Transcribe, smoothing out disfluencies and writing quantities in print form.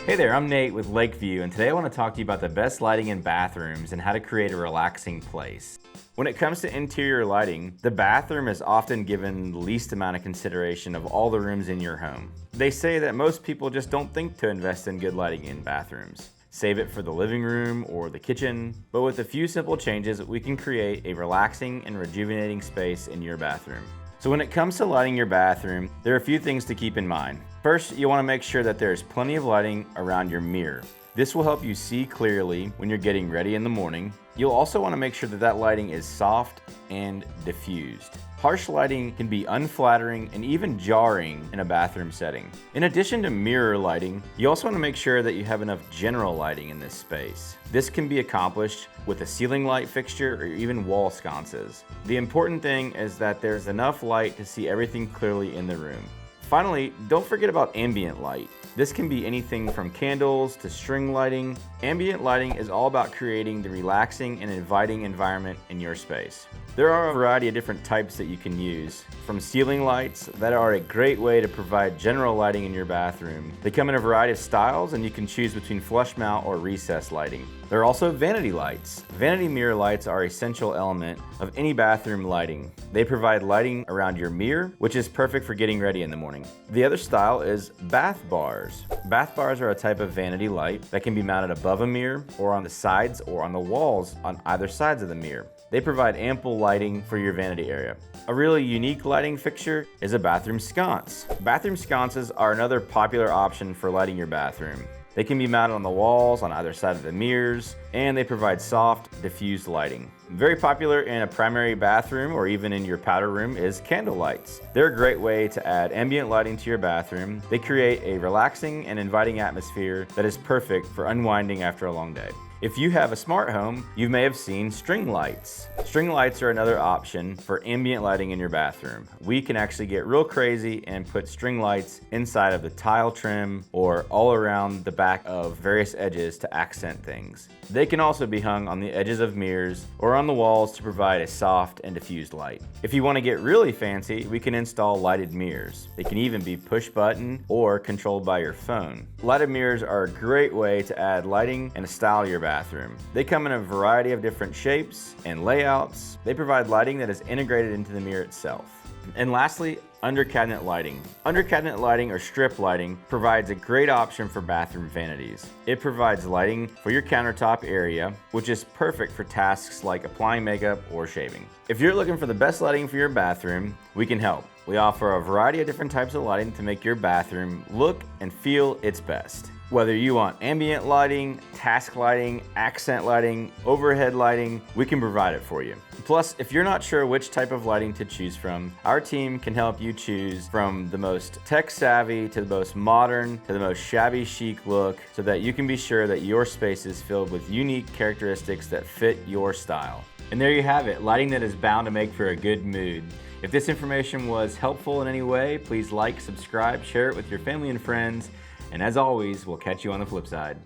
Hey there, I'm Nate with Lakeview, and today I want to talk to you about the best lighting in bathrooms and how to create a relaxing place. When it comes to interior lighting, the bathroom is often given the least amount of consideration of all the rooms in your home. They say that most people just don't think to invest in good lighting in bathrooms. Save it for the living room or the kitchen, but with a few simple changes, we can create a relaxing and rejuvenating space in your bathroom. So when it comes to lighting your bathroom, there are a few things to keep in mind. First, you want to make sure that there's plenty of lighting around your mirror. This will help you see clearly when you're getting ready in the morning. You'll also want to make sure that that lighting is soft and diffused. Harsh lighting can be unflattering and even jarring in a bathroom setting. In addition to mirror lighting, you also want to make sure that you have enough general lighting in this space. This can be accomplished with a ceiling light fixture or even wall sconces. The important thing is that there's enough light to see everything clearly in the room. Finally, don't forget about ambient light. This can be anything from candles to string lighting. Ambient lighting is all about creating the relaxing and inviting environment in your space. There are a variety of different types that you can use, from ceiling lights that are a great way to provide general lighting in your bathroom. They come in a variety of styles, and you can choose between flush mount or recessed lighting. There are also vanity lights. Vanity mirror lights are an essential element of any bathroom lighting. They provide lighting around your mirror, which is perfect for getting ready in the morning. The other style is bath bars. Bath bars are a type of vanity light that can be mounted above a mirror or on the sides or on the walls on either sides of the mirror. They provide ample lighting for your vanity area. A really unique lighting fixture is a bathroom sconce. Bathroom sconces are another popular option for lighting your bathroom. They can be mounted on the walls on either side of the mirrors, and they provide soft, diffused lighting. Very popular in a primary bathroom or even in your powder room is candle lights. They're a great way to add ambient lighting to your bathroom. They create a relaxing and inviting atmosphere that is perfect for unwinding after a long day. If you have a smart home, you may have seen string lights. String lights are another option for ambient lighting in your bathroom. We can actually get real crazy and put string lights inside of the tile trim or all around the back of various edges to accent things. They can also be hung on the edges of mirrors or on the walls to provide a soft and diffused light. If you want to get really fancy, we can install lighted mirrors. They can even be push button or controlled by your phone. Lighted mirrors are a great way to add lighting and a style to your bathroom. They come in a variety of different shapes and layouts. They provide lighting that is integrated into the mirror itself. And lastly, under cabinet lighting. Under cabinet lighting or strip lighting provides a great option for bathroom vanities. It provides lighting for your countertop area, which is perfect for tasks like applying makeup or shaving. If you're looking for the best lighting for your bathroom, we can help. We offer a variety of different types of lighting to make your bathroom look and feel its best. Whether you want ambient lighting, task lighting, accent lighting, overhead lighting, we can provide it for you. Plus, if you're not sure which type of lighting to choose from, our team can help you choose from the most tech savvy to the most modern to the most shabby chic look so that you can be sure that your space is filled with unique characteristics that fit your style. And there you have it, lighting that is bound to make for a good mood. If this information was helpful in any way, please like, subscribe, share it with your family and friends. And as always, we'll catch you on the flip side.